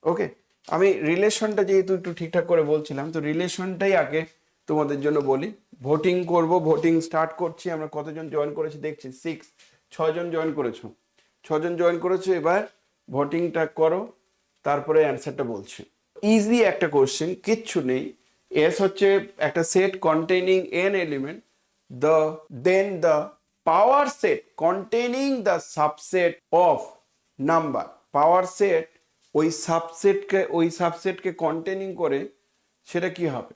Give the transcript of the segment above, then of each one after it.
ওকে, আমি রিলেশনটা যেহেতু একটু ঠিকঠাক করে বলছিলাম, তো রিলেশনটাই আগে তোমাদের জন্য বলি। ভোটিং করব, ভোটিং স্টার্ট করছি। আমরা কতজন জয়েন করেছি দেখছি, 6জন জয়েন করেছো, 6জন জয়েন করেছো। এবার ভোটিংটা করো, তারপরে অ্যান্সারটা বলছি। ইজি একটা কোশ্চেন, কিচ্ছু নেই। এস হচ্ছে একটা set containing n element, then the power set containing the subset of number. Power set ওই সাবসেটকে কন্টেইনিং করে, সেটা কি হবে?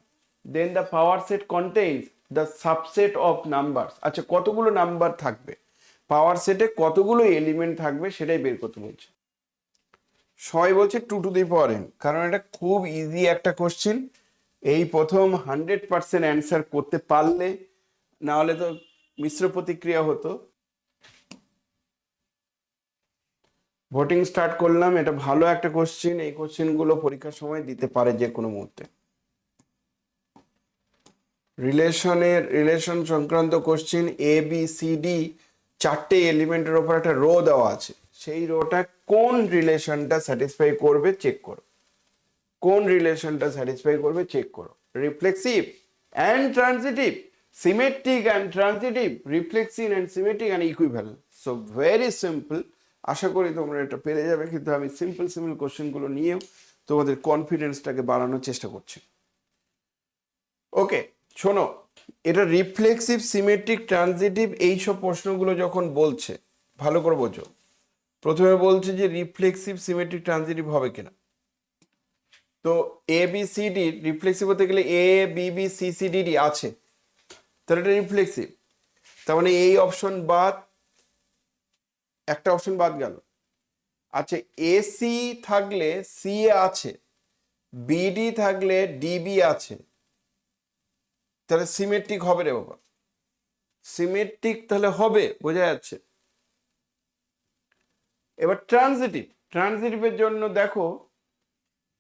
Then the power set contains the subset of number. আচ্ছা, কতগুলো নাম্বার থাকবে পাওয়ার সেটে, কতগুলো এলিমেন্ট থাকবে সেটাই বের করতে বলছে। সবাই বলছে 2 to the power n, কারণ এটা খুব ইজি একটা কোশ্চেন। এই প্রথম 100% অ্যান্সার করতে পারলে, না হলে তো মিশ্র প্রতিক্রিয়া হতো। ভোটিং স্টার্ট করলাম। এটা ভালো একটা কোশ্চেন, এই কোশ্চেনগুলো পরীক্ষার সময় দিতে পারে যে কোনো মুহূর্তে। রিলেশন সংক্রান্ত কোশ্চেন, ABCD 4টে এলিমেন্টের ওপর একটা রো দেওয়া আছে, সেই রোটা কোন রিলেশনটা স্যাটিসফাই করবে চেক করো। কোন রিলেশনটা স্যাটিসফাই করবে চেক করো। Reflexive and transitive, symmetric and transitive, reflexive and symmetric and equivalent. So very simple, আশা করি তোমরা এটা পেরে যাবে। কিন্তু আমি সিম্পল কোশ্চেনগুলো নিয়েও তোমাদের কনফিডেন্সটাকে বাড়ানোর চেষ্টা করছি। ওকে, শোনো, এটা রিফ্লেক্সিভ, সিমেট্রিক, ট্রানজিটিভ এইসব প্রশ্নগুলো যখন বলছে, ভালো করে বোঝো। প্রথমে বলছে যে রিফ্লেক্সিভ, সিমেট্রিক, ট্রানজিটিভ হবে কিনা। তো ABCD রিফ্লেক্সিভ হতে গেলে ABBCCDD আছে, তাহলে এটা রিফ্লেক্সিভ। তার মানে এই অপশন বাদ, একটা অপশন বাদ গেল। আচ্ছা, AC থাকলে CA আছে, BD থাকলে DB আছে, তাহলে সিমেট্রিক হবে রে বাবা। সিমেট্রিক তাহলে হবে, বোঝা যাচ্ছে। এবার ট্রানজিটিভের জন্য দেখো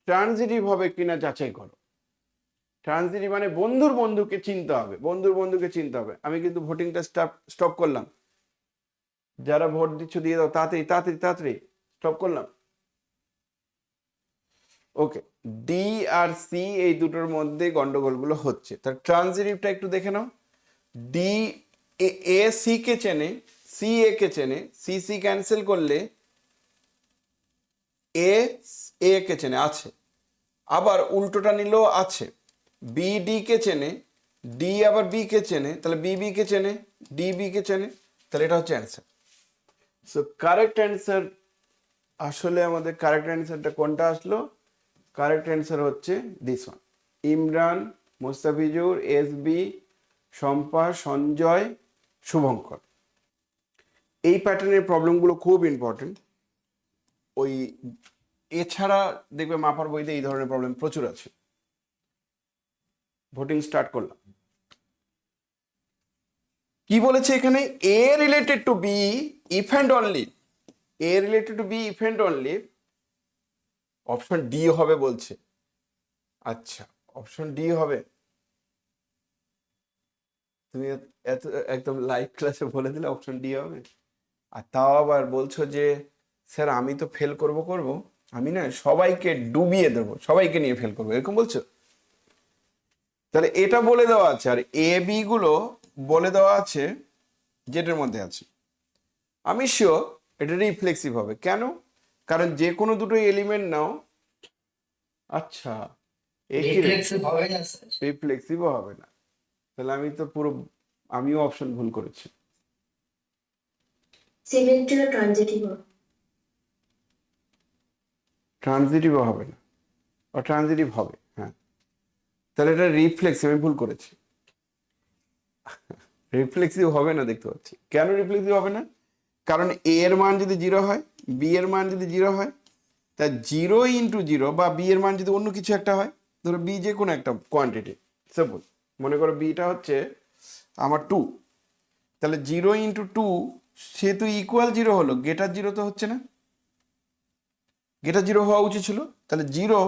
ট্রানজিটিভ হবে কিনা যাচাই করো। ট্রানজিটিভ মানে বন্ধুকে চিনতে হবে, বন্ধুকে চিনতে হবে। আমি কিন্তু ভোটিংটা স্টপ করলাম। যারা ভোট দিচ্ছ দিয়ে দাও, তাড়াতাড়ি তাড়াতাড়ি তাড়াতাড়ি স্টপ করলাম। ওকে, ডি আর সি এই দুটোর মধ্যে গন্ডগোলগুলো হচ্ছে। তার ট্রানজিটিভটা একটু দেখে নাও। ডি এ সি কে চেনে, সি এ কে চেনে, সি সি ক্যান্সেল করলে এ এ কে চেনে, আছে। আবার উল্টোটা নিলেও আছে, বি ডি কে চেনে, ডি আবার বি কে চেনে, তাহলে বি বি কে চেনে, ডি বি কে চেনে, তাহলে এটা হচ্ছে অ্যান্সার। সো কারেক্ট অ্যান্সার, আসলে আমাদের কারেক্ট অ্যান্সারটা কোনটা আসলো? কারেক্ট অ্যান্সার হচ্ছে this one, Imran, Mustafizur, SB, Shampa, Sanjay, Shubhankar. এই প্যাটার্নের প্রবলেমগুলো খুব ইম্পর্টেন্ট। ওই এছাড়া দেখবে মাপার বইতে এই ধরনের প্রবলেম প্রচুর আছে। ভোটিং স্টার্ট করলাম। কি বলেছে এখানে? A related to B if and only, A related to B if and only option D হবে বলছে। আচ্ছা, অপশন ডি হবে। তুমি এত একদম লাইভ ক্লাসে বলে দিলে অপশন ডি হবে, আর তাও আবার বলছো যে স্যার আমি তো ফেল করব, আমি না সবাইকে ডুবিয়ে দেবো, সবাইকে নিয়ে ফেল করবো, এরকম বলছো। তাহলে এটা বলে দেওয়া আছে, আর AB গুলো বলে দেওয়া আছে যেটার মধ্যে আছে। আমি শিওর এটা রিফ্লেক্সিভ হবে। কেন? কারণ যে কোনো দুটো এলিমেন্ট নাও। আচ্ছা, রিফ্লেক্সিভ হবে না স্যার? রিফ্লেক্সিভও হবে না, তাহলে আমিও অপশন ভুল করেছি। সিমেট্রিক আর ট্রানজিটিভ ট্রানজিটিভও হবে না, ও ট্রানজিটিভ হবে, হ্যাঁ। তাহলে এটা রিফ্লেক্সিভ, আমি ভুল করেছি। রিফ্লেক্সিভ হবে না, দেখতে পাচ্ছি। কেন রিফ্লেক্সিভ হবে না? কারণ এ এর মান যদি 0 হয়, বি এর মান যদি 0 হয়, তা 0 × 0, বা বি এর মান যদি অন্য কিছু একটা হয়, ধরো বি যে কোনো একটা কোয়ান্টিটি, সাপোজ মনে করো বিটা হচ্ছে আমার 2, তাহলে 0 × 2 সেহেতু ইকুয়াল 0 হলো, গেটার 0 তো হচ্ছে না, গেটার 0 হওয়া উচিত ছিল। তাহলে 0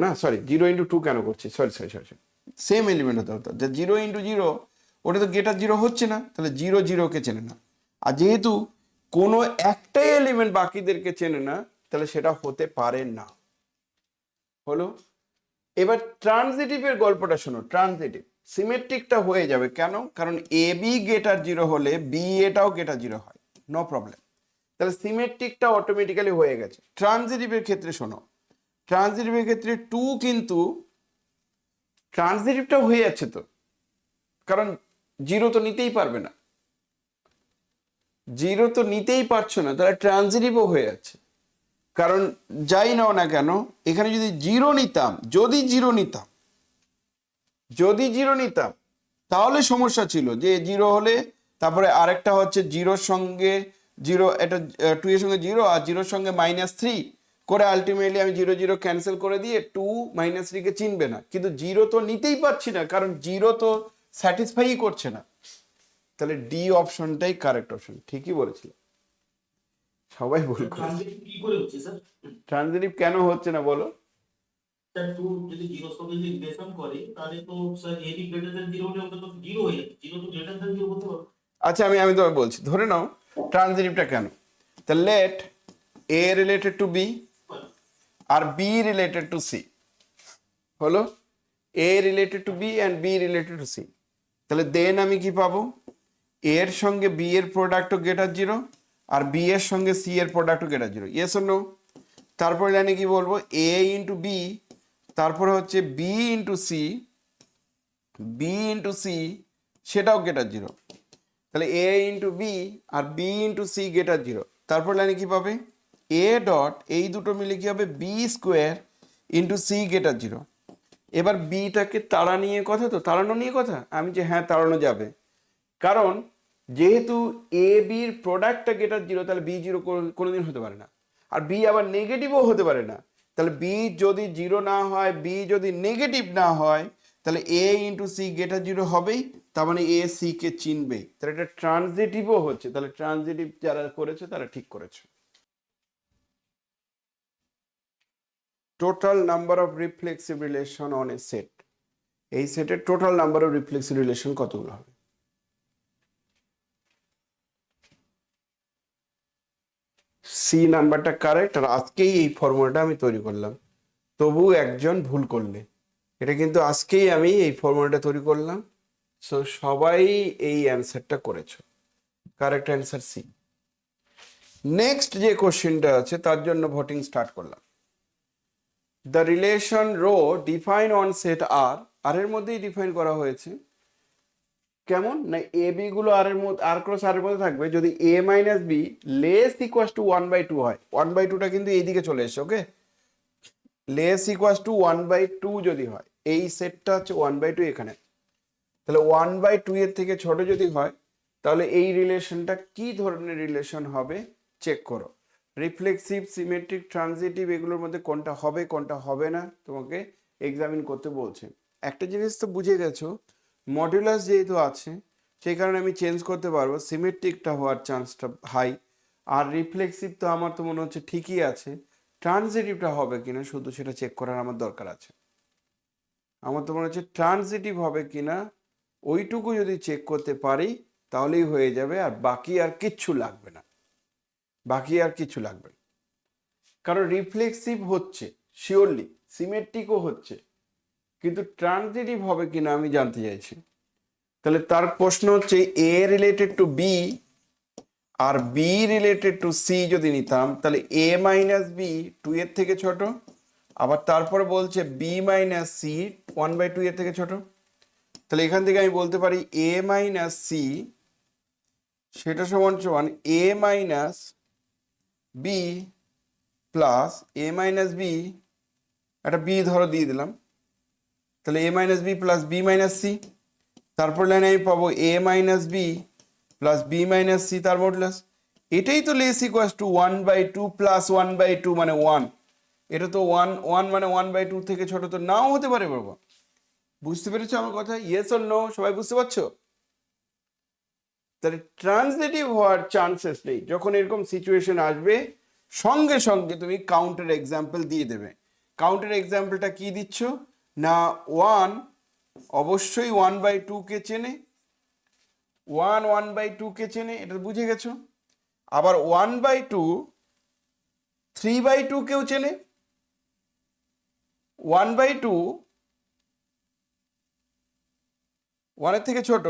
না, সরি, 0 × 2 কেন করছি, সরি, সেম এলিমেন্ট হতে হতো। 0 × 0 ওটা তো গেটার 0 হচ্ছে না, তাহলে 0 0 কে চেনে না। আর যেহেতু কোনো একটাই এলিমেন্ট বাকিদেরকে চেনে না, তাহলে সেটা হতে পারে না। হলো। এবার ট্রানজিটিভের গল্পটা শোনো। ট্রানজিটিভ সিমেট্রিকটা হয়ে যাবে কেন? কারণ এ বি গেটার জিরো হলে বি এটাও গেটার জিরো হয়, নো প্রবলেম। তাহলে সিমেট্রিকটা অটোমেটিক্যালি হয়ে গেছে। ট্রানজিটিভের ক্ষেত্রে শোনো, ট্রানজিটিভের ক্ষেত্রে টু কিন্তু ট্রানজিটিভটা হয়ে যাচ্ছে তো, কারণ জিরো তো নিতেই পারবে না, জিরো তো নিতেই পারছো না, তাহলে ট্রানজিটিভও হয়ে যাচ্ছে। কারণ যাই নাও না কেন, এখানে যদি জিরো নিতাম, যদি জিরো নিতাম তাহলে সমস্যা ছিল, যে জিরো হলে তারপরে আরেকটা হচ্ছে জিরোর সঙ্গে জিরো, এটা টু এর সঙ্গে জিরো আর জিরোর সঙ্গে -3 করে আলটিমেটলি আমি জিরো জিরো ক্যান্সেল করে দিয়ে টু -3 কে চিনবে না। কিন্তু জিরো তো নিতেই পারছি না, কারণ জিরো তো স্যাটিসফাই করছে না। তাহলে ডি অপশনটাই কারেক্ট অপশন। ঠিকই বলেছিল, সবাই ভুল করে। ট্রানজিটিভ কি করে হচ্ছে স্যার? ট্রানজিটিভ কেন হচ্ছে না বলো? স্যার টু যদি জিরো সঙ্গে যদি রিলেশন করে তাহলে তো sir A B greater than zero হলে ওটা তো জিরো হয়ে যাচ্ছে, জিরো তো গ্রেটার দ্যান জিরো হতে পারে। আচ্ছা, আমি তোমায় বলছি, ধরে নাও ট্রানজিটিভটা কেন। তা let A related to B আর বি রিলেটেড টু সি। হলো, A related to B and B related to C. তাহলে দেন আমি কি পাবো? এর সঙ্গে বি এর প্রোডাক্টও গেটার জিরো আর বি এর সঙ্গে সি এর প্রোডাক্টও greater zero. Yes or no? তারপরে লাইনে কি বলবো? এ ইন্টু বি, তারপরে হচ্ছে বি ইন্টু সি, সেটাও গেটার জিরো। তাহলে এ ইন্টু বি আর B into C greater zero. তারপর লাইনে কি পাবে? এ ডট, এই দুটো মিলে কি হবে? B square into C greater zero. এবার বিটাকে তাড়া নিয়ে কথা, তো তাড়ানো নিয়ে কথা, আমি যে হ্যাঁ তাড়ানো যাবে, কারণ যেহেতু এ বির প্রোডাক্টটা গেটার জিরো, তাহলে বি জিরো কোনোদিন হতে পারে না। আর বি আবার নেগেটিভও হতে পারে না। তাহলে বি যদি জিরো না হয়, বি যদি নেগেটিভ না হয়, তাহলে এ ইন্টু সি গেটার জিরো হবেই, তার মানে এ সি কে চিনবেই। তাহলে এটা ট্রানজিটিভও হচ্ছে। তাহলে ট্রানজিটিভ যারা করেছে তারা ঠিক করেছে। Total number of reflexive relation on a set, এই সেটের total number of reflexive relation কতগুলো হবে? সি নাম্বারটা কারেক্ট। আর আজকেই এই ফর্মুলাটা আমি তৈরি করলাম, তবু একজন ভুল করলে। এটা কিন্তু আজকেই আমি এই ফর্মুলাটা তৈরি করলাম। সো সবাই এই অ্যান্সারটা করেছো, কারেক্ট অ্যান্সার সি। নেক্সট যে কোশ্চেনটা আছে তার জন্য ভোটিং স্টার্ট করলাম। The relation row define on set R, R এর মধ্যেই ডিফাইন করা হয়েছে। কেমন না, এ বি গুলো আর এর মধ্যে, আর ক্রস আর এর মধ্যে থাকবে যদি A minus B less equals to 1/2 হয়। 1/2টা কিন্তু এইদিকে চলে এসছে, ওকে। লেস ইকুয়াস টু 1/2 যদি হয়, এই সেটটা হচ্ছে 1/2 এখানে, তাহলে 1/2 এর থেকে ছোট যদি হয়, তাহলে এই রিলেশনটা কি ধরনের রিলেশন হবে চেক করো। রিফ্লেক্সিভ, সিমেট্রিক, ট্রানজিটিভ, এগুলোর মধ্যে কোনটা হবে কোনটা হবে না তোমাকে এক্সামিন করতে বলছে। একটা জিনিস তো বুঝে গেছো, মডুলাস যেহেতু আছে সেই কারণে আমি চেঞ্জ করতে পারবো, সিমেট্রিকটা হওয়ার চান্সটা হাই। আর রিফ্লেক্সিভ তো আমার তো মনে হচ্ছে ঠিকই আছে, ট্রানজিটিভটা হবে কিনা শুধু সেটা চেক করার আমার দরকার আছে। আমার তো মনে হচ্ছে ট্রানজিটিভ হবে কিনা ওইটুকু যদি চেক করতে পারি তাহলেই হয়ে যাবে, আর বাকি আর কিচ্ছু লাগবে না, বাকি আর কিছু লাগবে না। কারণ রিফ্লেক্সিভ হচ্ছে শিওরলি, সিমেট্রিকও হচ্ছে, কিন্তু ট্রানজিটিভ হবে কিনা আমি জানতে চাইছি। তাহলে তার প্রশ্ন হচ্ছে এ রিলেটেড টু বি আর বি রিলেটেড টু সি যদি নিতাম, তাহলে এ মাইনাস বি 2 এর থেকে ছোট, আবার তারপরে বলছে বি মাইনাস সি 1/2 এর থেকে ছোট। তাহলে এখান থেকে আমি বলতে পারি এ মাইনাস সি সেটা সমান সমান A minus B plus A minus B, একটা বি ধরো দিয়ে দিলাম, তাহলে A minus B plus B minus C. তারপর লাইনে আমি পাবো A minus B plus B minus C তার মডুলাস। এটাই তো লেস ইকুয়াস টু 1/2 প্লাস 1/2 মানে 1। এটা তো 1 মানে 1/2 থেকে ছোট তো নাও হতে পারে বাবা। বুঝতে পেরেছো আমার কথা? Yes or no? সবাই বুঝতে পারছো? তাহলে ট্রান্সলেটিভ হওয়ার চান্সেস নেই। যখন এরকম সিচুয়েশন আসবে সঙ্গে সঙ্গে তুমি কাউন্টার এক্সাম্পল দিয়ে দেবে। কাউন্টার এক্সাম্পলটা কি দিচ্ছ না, 1 অবশ্যই 1/2 কে চেনে, 1/2 কে চেনে, এটা বুঝে গেছো। আবার 1/2 3/2 কেউ চেনে? 1/2 1 থেকে ছোট,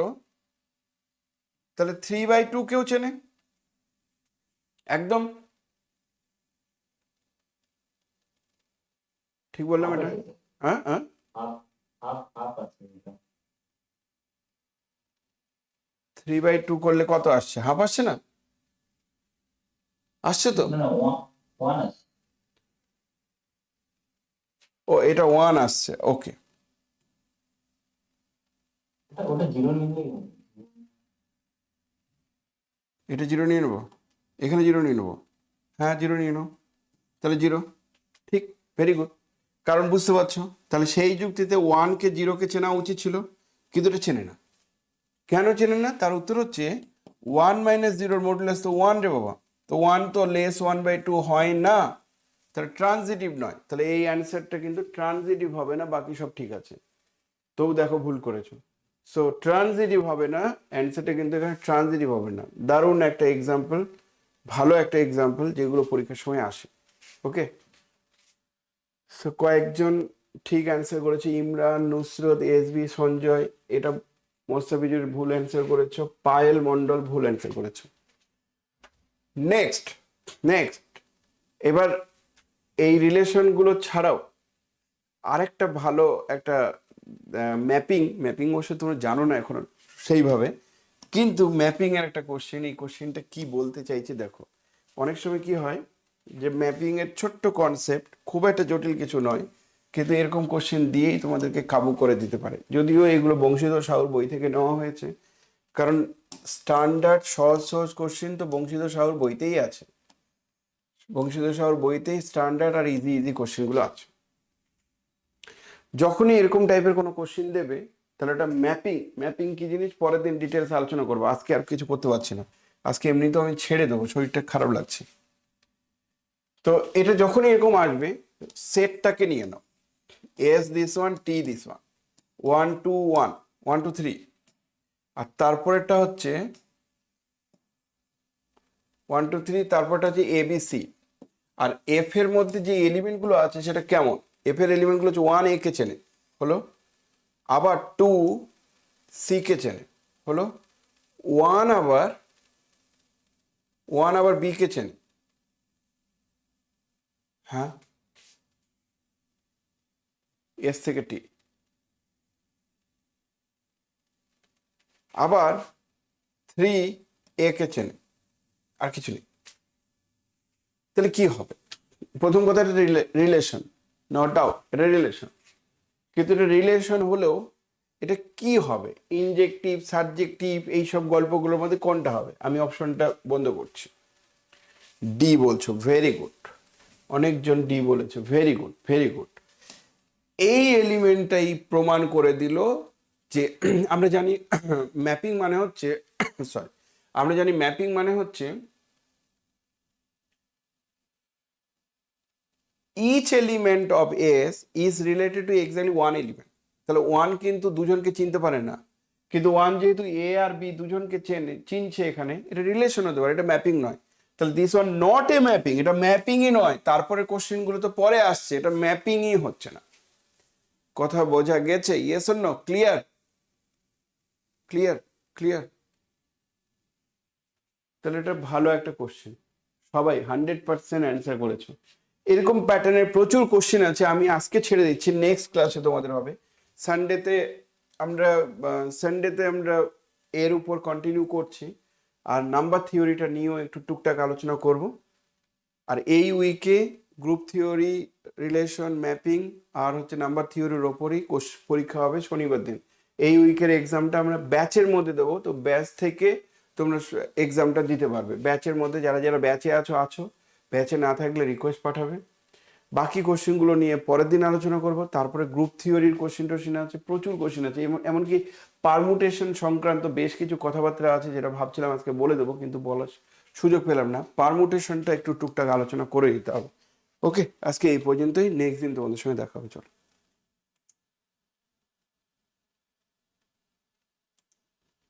তাহলে 3/2 কেউ চেনে? একদম ঠিক বললাম এটা? হ্যাঁ হ্যাঁ, হাফ হাফ হাফ আছে এটা। 3/2 করলে কত আসছে? হাফ আসছে না? আসছে তো? না না, ওয়ান ওয়ান আছে। ও, এটা 1 আসছে, ওকে। ওটা জিরো নিলেই হবে। এটা 0 নিয়ে নেবো, এখানে 0 নিয়ে নেবো, হ্যাঁ 0 নিয়ে নেবো, তাহলে 0, ঠিক, ভেরি গুড। কারণ বুঝতে পারছো, তাহলে সেই যুক্তিতে 1কে 0কে চেনা উচিত ছিল, কিন্তু এটা চেনে না। কেন চেনে না? তার উত্তর হচ্ছে 1 - 0 মডুলাস তো 1 রে বাবা, তো 1 তো লেস 1/2 হয় না, তাহলে ট্রানজিটিভ নয়। তাহলে এই অ্যান্সারটা কিন্তু ট্রানজিটিভ হবে না, বাকি সব ঠিক আছে। তবু দেখো ভুল করেছো। সো ট্রানজিটিভ হবে না, অ্যান্সারটা কিন্তু এখানে ট্রানজিটিভ হবে না। দারুণ একটা এক্সাম্পল, ভালো একটা এক্সাম্পল, যেগুলো পরীক্ষার সময় আসে। ওকে, সো কয়েকজন ঠিক অ্যান্সার করেছে, ইমরান, নুসরত, এসবি, সঞ্জয়, এটা মোস্তাফিজুর ভুল অ্যান্সার করেছো, পায়েল মন্ডল ভুল অ্যান্সার করেছো। নেক্সট নেক্সট এবার এই রিলেশনগুলো ছাড়াও আরেকটা ভালো একটা ম্যাপিং অবশ্য তোমরা জানো না এখনো সেইভাবে, কিন্তু ম্যাপিং এর একটা কোশ্চেন, এই কোশ্চেনটা কি বলতে চাইছে দেখো। অনেক সময় কি হয় যে ম্যাপিং এর ছোট্ট কনসেপ্ট, খুব একটা জটিল কিছু নয়, কিন্তু এরকম কোশ্চেন দিয়েই তোমাদেরকে কাবু করে দিতে পারে। যদিও এগুলো বংশীধর সাহুর বই থেকে নেওয়া হয়েছে, কারণ স্ট্যান্ডার্ড সহজ সহজ কোশ্চেন তো বংশীধর সাহুর বইতেই আছে, বংশীধর সাহুর বইতেই স্ট্যান্ডার্ড আর ইজি ইজি কোশ্চেনগুলো আছে। যখনই এরকম টাইপের কোনো কোশ্চেন দেবে, তাহলে এটা ম্যাপিং কি জিনিস পরের দিন ডিটেলস আলোচনা করবো, আজকে আর কিছু করতে পারছি না, আজকে এমনিতেও আমি ছেড়ে দেবো, শরীরটা খারাপ লাগছে। তো এটা যখনই এরকম আসবে, সেটটাকে নিয়ে নাও, S this one, T this one, 1 2 1 1 2 3, আর তারপরেরটা হচ্ছে 1 2 3, তারপরটা হচ্ছে ABC। আর এফ এর মধ্যে যে এলিমেন্টগুলো আছে সেটা কেমন? এফ এর এলিমেন্টগুলো হচ্ছে 1 A কে চেনে, হলো, আবার 2 C কে চেনে, হলো, 1 আবার B কে চেনে, হ্যাঁ, এস থেকে টি, আবার 3 A কে চেনে, আর কিছু নেই। তাহলে কি হবে? প্রথম কথা, এটা রিলেশন, নো ডাউট এটা রিলেশন, কিন্তু এটা রিলেশন হলেও এটা কি হবে? ইনজেক্টিভ, সাবজেক্টিভ, এইসব গল্পগুলোর মধ্যে কোনটা হবে? আমি অপশনটা বন্ধ করছি। ডি বলছো, ভেরি গুড, অনেকজন ডি বলেছো, ভেরি গুড ভেরি গুড। এই এলিমেন্টটাই প্রমাণ করে দিল যে আমরা জানি ম্যাপিং মানে হচ্ছে সরি, আমরা জানি ম্যাপিং মানে হচ্ছে each element of S is related to exactly one element। তাহলে 1 কিন্তু দুজনকে চিনতে পারে না, কিন্তু 1 যেহেতু A আর B দুজনকে চিনছে, এখানে এটা রিলেশন হতে পারে, এটা ম্যাপিং নয়। তাহলে this one not a mapping, এটা ম্যাপিংই নয়। তারপরে কোশ্চেন গুলো তো পরে আসছে, এটা ম্যাপিংই হচ্ছে না। কথা বোঝা গেছে? Yes or no? Clear clear clear? তাহলে এটা ভালো একটা কোশ্চেন, সবাই 100% অ্যান্সার করেছো। এরকম প্যাটার্নের প্রচুর কোশ্চেন আছে, আমি আজকে ছেড়ে দিচ্ছি, নেক্সট ক্লাসে তোমাদের হবে। সানডেতে আমরা এর উপর কন্টিনিউ করছি, আর নাম্বার থিওরিটা নিয়েও একটু টুকটাক আলোচনা করব। আর এই উইকে গ্রুপ থিওরি, রিলেশন, ম্যাপিং আর হচ্ছে নাম্বার থিওরির ওপরই পরীক্ষা হবে শনিবার দিন। এই উইকের এক্সামটা আমরা ব্যাচের মধ্যে দেবো, তো ব্যাচ থেকে তোমরা এক্সামটা দিতে পারবে। ব্যাচের মধ্যে যারা যারা ব্যাচে আছো, ব্যাচে না থাকলে রিকোয়েস্ট পাঠাবে। বাকি কোশ্চেনগুলো নিয়ে পরের দিন আলোচনা করব। তারপরে গ্রুপ থিওরির কোশ্চেন আছে, প্রচুর কোশ্চেন আছে, এমনকি পারমুটেশন সংক্রান্ত বেশ কিছু কথাবার্তা আছে, যেটা ভাবছিলাম আজকে বলে দেবো, কিন্তু বলার সুযোগ পেলাম না। পারমুটেশনটা একটু টুকটাক আলোচনা করে দিতে হবে। ওকে, আজকে এই পর্যন্তই, নেক্সট দিন তোমাদের সঙ্গে দেখা হবে, চলো।